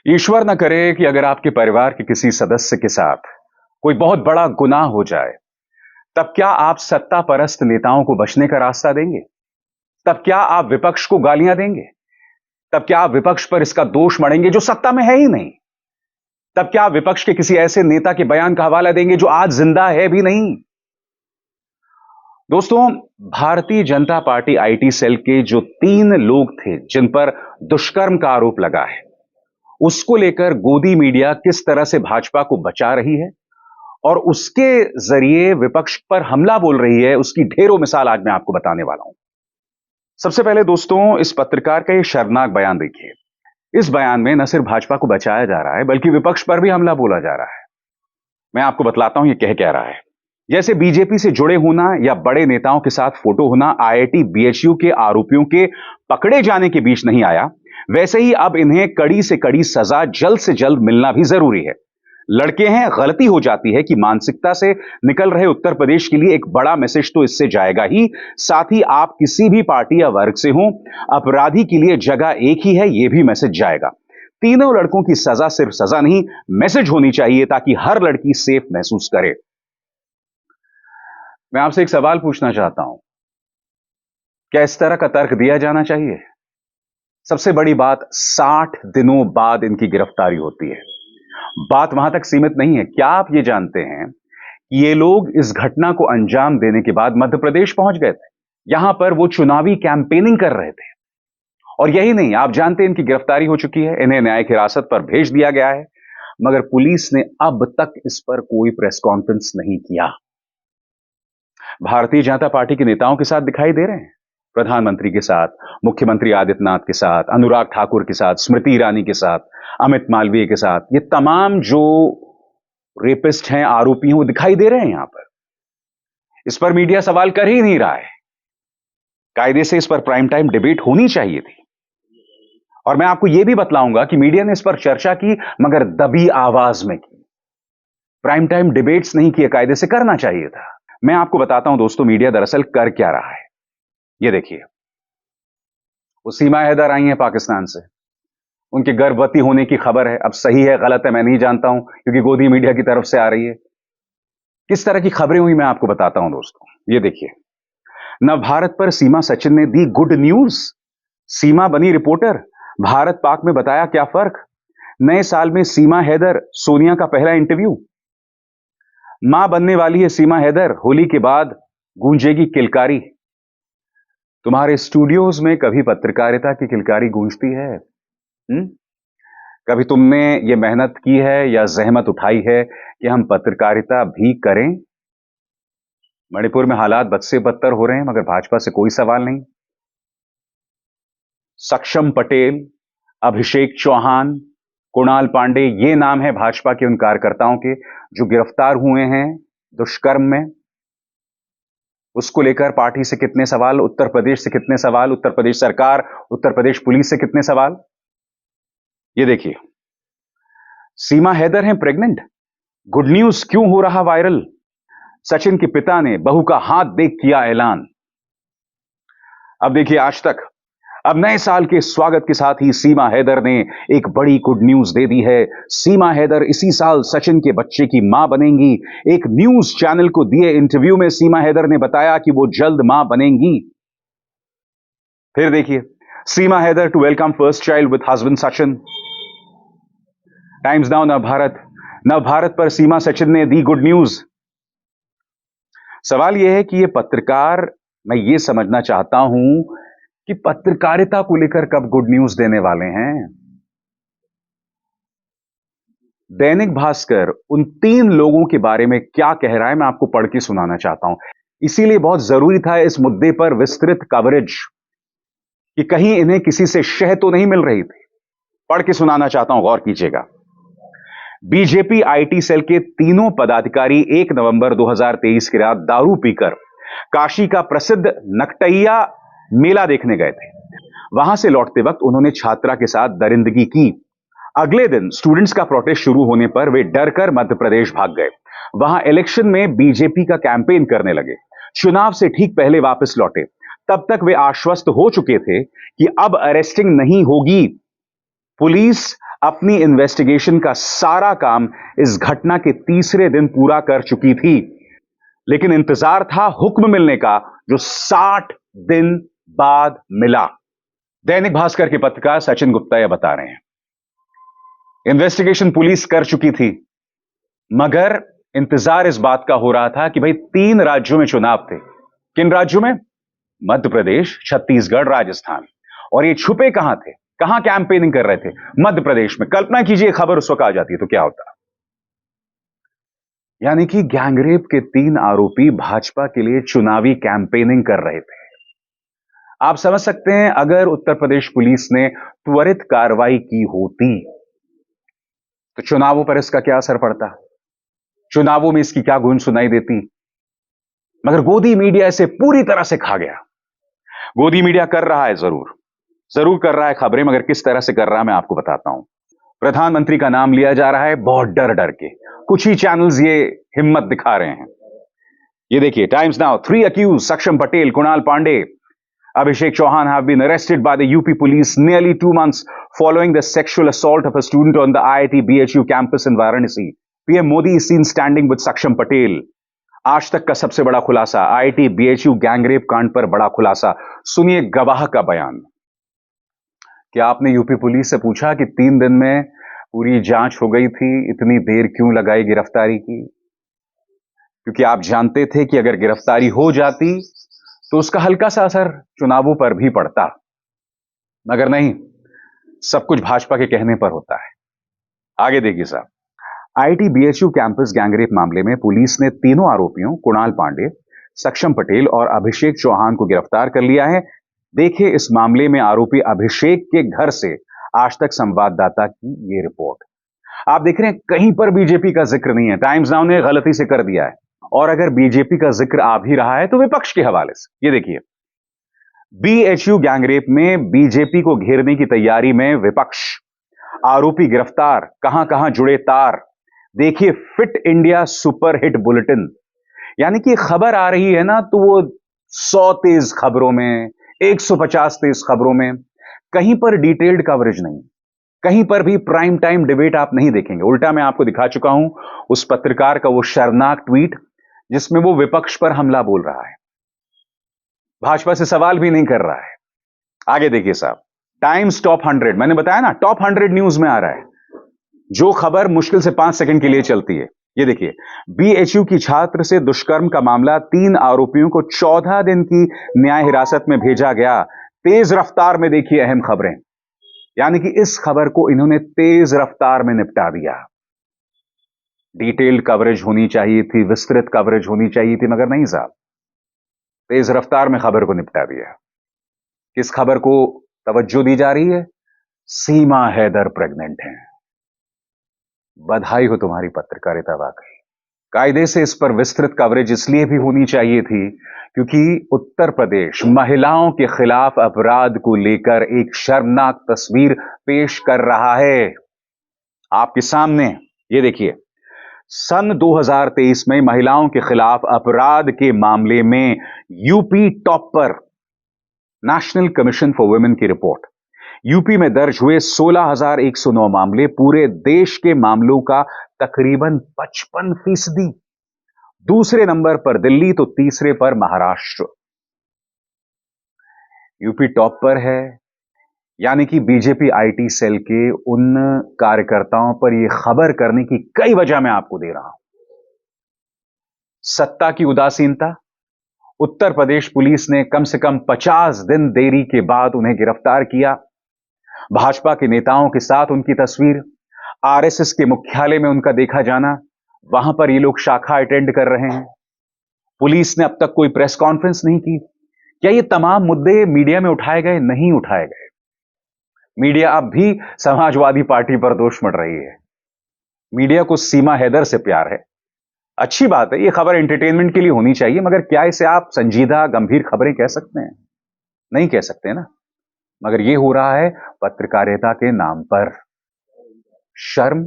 ईश्वर न करे कि अगर आपके परिवार के किसी सदस्य के साथ कोई बहुत बड़ा गुनाह हो जाए, तब क्या आप सत्ता परस्त नेताओं को बचने का रास्ता देंगे? तब क्या आप विपक्ष को गालियां देंगे? तब क्या आप विपक्ष पर इसका दोष मढ़ेंगे जो सत्ता में है ही नहीं? तब क्या आप विपक्ष के किसी ऐसे नेता के बयान का हवाला देंगे जो आज जिंदा है भी नहीं? दोस्तों, Bharatiya Janata party IT cell के जो 3 लोग थे जिन पर दुष्कर्म का आरोप लगा है, उसको लेकर गोदी मीडिया किस तरह से भाजपा को बचा रही है और उसके जरिए विपक्ष पर हमला बोल रही है, उसकी ढेरों मिसाल आज मैं आपको बताने वाला हूं। सबसे पहले दोस्तों, इस पत्रकार का ये शर्मनाक बयान देखिए। इस बयान में न सिर्फ भाजपा को बचाया जा रहा है बल्कि विपक्ष पर भी हमला बोला जा रहा है। मैं आपको बतलाता हूं ये कह रहा है। जैसे बीजेपी से जुड़े होना या बड़े नेताओं के साथ फोटो होना आईआईटी बीएचयू के आरोपियों के पकड़े जाने के बीच नहीं आया, वैसे ही अब इन्हें कड़ी से कड़ी सजा जल्द से जल्द मिलना भी जरूरी है। लड़के हैं, गलती हो जाती है कि मानसिकता से निकल रहे उत्तर प्रदेश के लिए एक बड़ा मैसेज तो इससे जाएगा ही, साथ ही आप किसी भी पार्टी या वर्ग से हो, अपराधी के लिए जगह एक ही है, यह भी मैसेज जाएगा। तीनों लड़कों की सजा सिर्फ सजा नहीं, मैसेज होनी चाहिए ताकि हर लड़की सेफ महसूस करे। मैं आपसे एक सवाल पूछना चाहता हूं, क्या इस तरह का तर्क दिया जाना चाहिए? सबसे बड़ी बात, 60 दिनों बाद इनकी गिरफ्तारी होती है। बात वहां तक सीमित नहीं है। क्या आप ये जानते हैं कि ये लोग इस घटना को अंजाम देने के बाद मध्य प्रदेश पहुंच गए थे? यहां पर वो चुनावी कैंपेनिंग कर रहे थे। और यही नहीं, आप जानते हैं इनकी गिरफ्तारी हो चुकी है, इन्हें न्यायिक हिरासत पर भेज दिया गया है, मगर पुलिस ने अब तक इस पर कोई प्रेस कॉन्फ्रेंस नहीं किया। भारतीय जनता पार्टी के नेताओं के साथ दिखाई दे रहे हैं, प्रधानमंत्री के साथ, मुख्यमंत्री आदित्यनाथ के साथ, अनुराग ठाकुर के साथ, स्मृति ईरानी के साथ, अमित मालवीय के साथ, ये तमाम जो रेपिस्ट हैं, आरोपी हैं, वो दिखाई दे रहे हैं यहां पर। इस पर मीडिया सवाल कर ही नहीं रहा है। कायदे से इस पर प्राइम टाइम डिबेट होनी चाहिए थी। और मैं आपको यह भी बतलाऊंगा कि मीडिया ने इस पर चर्चा की मगर दबी आवाज में की। प्राइम टाइम डिबेट्स नहीं किए, कायदे से करना चाहिए था। मैं आपको बताता हूं दोस्तों, मीडिया दरअसल कर क्या रहा है। ये देखिए, वो सीमा हैदर आई हैं पाकिस्तान से, उनके गर्भवती होने की खबर है। अब सही है गलत है मैं नहीं जानता हूं, क्योंकि गोदी मीडिया की तरफ से आ रही है। किस तरह की खबरें हुई मैं आपको बताता हूं दोस्तों। ये देखिए, नव भारत पर सीमा सचिन ने दी गुड न्यूज। सीमा बनी रिपोर्टर, भारत पाक में बताया क्या फर्क। नए साल में सीमा हैदर, सोनिया का पहला इंटरव्यू। मां बनने वाली है सीमा हैदर, होली के बाद गूंजेगी किलकारी। तुम्हारे स्टूडियोज में कभी पत्रकारिता की किलकारी गूंजती है? कभी तुमने ये मेहनत की है या जहमत उठाई है कि हम पत्रकारिता भी करें? मणिपुर में हालात बद से बदतर हो रहे हैं मगर भाजपा से कोई सवाल नहीं। सक्षम पटेल, अभिषेक चौहान, कुणाल पांडे, ये नाम है भाजपा के उन कार्यकर्ताओं के जो गिरफ्तार हुए हैं दुष्कर्म में। उसको लेकर पार्टी से कितने सवाल, उत्तर प्रदेश से कितने सवाल, उत्तर प्रदेश सरकार, उत्तर प्रदेश पुलिस से कितने सवाल। ये देखिए, सीमा हैदर हैं प्रेग्नेंट, गुड न्यूज क्यों हो रहा वायरल। सचिन के पिता ने बहू का हाथ देख किया ऐलान। अब देखिए आज तक, अब नए साल के स्वागत के साथ ही सीमा हैदर ने एक बड़ी गुड न्यूज दे दी है। सीमा हैदर इसी साल सचिन के बच्चे की मां बनेंगी। एक न्यूज चैनल को दिए इंटरव्यू में सीमा हैदर ने बताया कि वो जल्द मां बनेंगी। फिर देखिए, Seema Haider to welcome first child with husband Sachin. Times Now Nav Bharat पर सीमा सचिन ने दी गुड न्यूज। सवाल यह है कि ये पत्रकार, मैं ये समझना चाहता हूं कि पत्रकारिता को लेकर कब गुड न्यूज देने वाले हैं। दैनिक भास्कर उन 3 लोगों के बारे में क्या कह रहा है मैं आपको पढ़ के सुनाना चाहता हूं। इसीलिए बहुत जरूरी था इस मुद्दे पर विस्तृत कवरेज, कि कहीं इन्हें किसी से शह तो नहीं मिल रही थी। पढ़ के सुनाना चाहता हूं, गौर कीजिएगा। बीजेपी आईटी सेल के तीनों पदाधिकारी 1 नवंबर 2023 की रात दारू पीकर काशी का प्रसिद्ध नकटैया मेला देखने गए थे। वहां से लौटते वक्त उन्होंने छात्रा के साथ दरिंदगी की। अगले दिन स्टूडेंट्स का प्रोटेस्ट शुरू होने पर वे डरकर मध्य प्रदेश भाग गए। वहां इलेक्शन में बीजेपी का कैंपेन करने लगे। चुनाव से ठीक पहले वापस लौटे। तब तक वे आश्वस्त हो चुके थे कि अब अरेस्टिंग नहीं होगी। पुलिस अपनी इन्वेस्टिगेशन का सारा काम इस घटना के तीसरे दिन पूरा कर चुकी थी, लेकिन इंतजार था हुक्म मिलने का, जो 60 दिन बाद मिला। दैनिक भास्कर के पत्रकार सचिन गुप्ता यह बता रहे हैं, इन्वेस्टिगेशन पुलिस कर चुकी थी, मगर इंतजार इस बात का हो रहा था कि भाई 3 राज्यों में चुनाव थे। किन राज्यों में? मध्य प्रदेश, छत्तीसगढ़, राजस्थान। और ये छुपे कहां थे, कहां कैंपेनिंग कर रहे थे? मध्य प्रदेश में। कल्पना कीजिए खबर उस वक्त आ जाती तो क्या होता। यानी कि गैंगरेप के 3 आरोपी भाजपा के लिए चुनावी कैंपेनिंग कर रहे थे। आप समझ सकते हैं, अगर उत्तर प्रदेश पुलिस ने त्वरित कार्रवाई की होती तो चुनावों पर इसका क्या असर पड़ता, चुनावों में इसकी क्या गूंज सुनाई देती। मगर गोदी मीडिया इसे पूरी तरह से खा गया। गोदी मीडिया कर रहा है, जरूर कर रहा है खबरें, मगर किस तरह से कर रहा है मैं आपको बताता हूं। प्रधानमंत्री का नाम लिया जा रहा है बहुत डर डर के, कुछ ही चैनल्स ये हिम्मत दिखा रहे हैं। ये देखिए, times now, 3 accused, Saksham Patel, Kunal Pandey, Abhishek Chauhan have been arrested by the UP police nearly 2 months following the sexual assault of a student on the IIT BHU campus in Varanasi. PM Modi is seen standing with Saksham Patel. आज तक का सबसे बड़ा खुलासा, IIT BHU gangrape कांड पर बड़ा खुलासा। सुनिए गवाह का बयान। क्या आपने यूपी पुलिस से पूछा कि 3 दिन में पूरी जांच हो गई थी, इतनी देर क्यों लगाई गिरफ्तारी की? क्योंकि आप जानते थे कि अगर गिरफ्तारी हो जाती तो उसका हल्का सा असर चुनावों पर भी पड़ता, मगर नहीं, सब कुछ भाजपा के कहने पर होता है। आगे देखिए साहब, आईआईटी बीएचयू कैंपस गैंगरेप मामले में पुलिस ने तीनों आरोपियों कुणाल पांडे, सक्षम पटेल और अभिषेक चौहान को गिरफ्तार कर लिया है। देखिए इस मामले में आरोपी अभिषेक के घर से आज तक संवाददाता की यह रिपोर्ट। आप देख रहे हैं कहीं पर बीजेपी का जिक्र नहीं है, टाइम्स नाउ ने गलती से कर दिया है, और अगर बीजेपी का जिक्र आ भी रहा है तो विपक्ष के हवाले से। ये देखिए, बीएचयू गैंगरेप में बीजेपी को घेरने की तैयारी में विपक्ष, आरोपी गिरफ्तार, कहां कहां जुड़े तार। देखिए fit India super hit bulletin, यानी कि खबर आ रही है ना तो वो 100 तेज खबरों में, 150 तेज खबरों में, कहीं पर डिटेल्ड कवरेज नहीं, कहीं पर भी प्राइम टाइम डिबेट आप नहीं देखेंगे। उल्टा मैं आपको दिखा चुका हूं उस पत्रकार का वो शर्मनाक ट्वीट जिसमें वो विपक्ष पर हमला बोल रहा है, भाजपा से सवाल भी नहीं कर रहा है। आगे देखिए साहब, टाइम्स टॉप 100, मैंने बताया ना टॉप 100 न्यूज में आ रहा है, जो खबर मुश्किल से 5 सेकंड के लिए चलती है। ये देखिए, बीएचयू की छात्र से दुष्कर्म का मामला, 3 आरोपियों को 14 दिन की न्याय हिरासत में भेजा गया। तेज रफ्तार में देखिए अहम खबरें, यानी कि इस खबर को इन्होंने तेज रफ्तार में निपटा दिया। डिटेल्ड कवरेज होनी चाहिए थी, विस्तृत कवरेज होनी चाहिए थी, मगर नहीं साहब, तेज रफ्तार में खबर को निपटा दिया। किस खबर को तवज्जो दी जा रही है? सीमा हैदर प्रेग्नेंट हैं। बधाई हो तुम्हारी पत्रकारिता, वाकई कायदे से इस पर विस्तृत कवरेज इसलिए भी होनी चाहिए थी क्योंकि उत्तर प्रदेश महिलाओं के खिलाफ अपराध को लेकर एक शर्मनाक तस्वीर पेश कर रहा है आपके सामने। ये देखिए, सन 2023 में महिलाओं के खिलाफ अपराध के मामले में यूपी टॉप पर, नेशनल कमीशन फॉर वुमेन की रिपोर्ट। यूपी में दर्ज हुए 16,109 मामले, पूरे देश के मामलों का तकरीबन 55%। दूसरे नंबर पर दिल्ली तो तीसरे पर महाराष्ट्र। यूपी टॉप पर है, यानी कि बीजेपी आईटी सेल के उन कार्यकर्ताओं पर यह खबर करने की कई वजह मैं आपको दे रहा हूं। सत्ता की उदासीनता, उत्तर प्रदेश पुलिस ने कम से कम 50 दिन देरी के बाद उन्हें गिरफ्तार किया। भाजपा के नेताओं के साथ उनकी तस्वीर, आरएसएस के मुख्यालय में उनका देखा जाना, वहां पर ये लोग शाखा अटेंड कर रहे हैं। पुलिस ने अब तक कोई प्रेस कॉन्फ्रेंस नहीं की। क्या ये तमाम मुद्दे मीडिया में उठाए गए? नहीं उठाए गए। मीडिया अब भी समाजवादी पार्टी पर दोष मढ़ रही है। मीडिया को सीमा हैदर से प्यार है। अच्छी बात है, ये खबर एंटरटेनमेंट के लिए होनी चाहिए, मगर क्या इसे आप संजीदा गंभीर खबरें कह सकते हैं? नहीं कह सकते ना। मगर यह हो रहा है पत्रकारिता के नाम पर। शर्म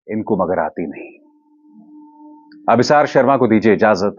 इनको मगर आती नहीं। अभिसार शर्मा को दीजिए इजाजत।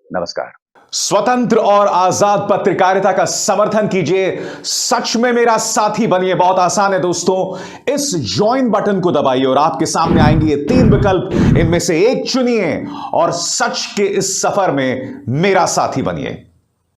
नमस्कार। स्वतंत्र और आजाद पत्रकारिता का समर्थन कीजिए, सच में मेरा साथी बनिए। बहुत आसान है दोस्तों, इस ज्वाइन बटन को दबाइए और आपके सामने आएंगे ये 3 विकल्प, इनमें से एक चुनिए और सच के इस सफर में मेरा साथी बनिए।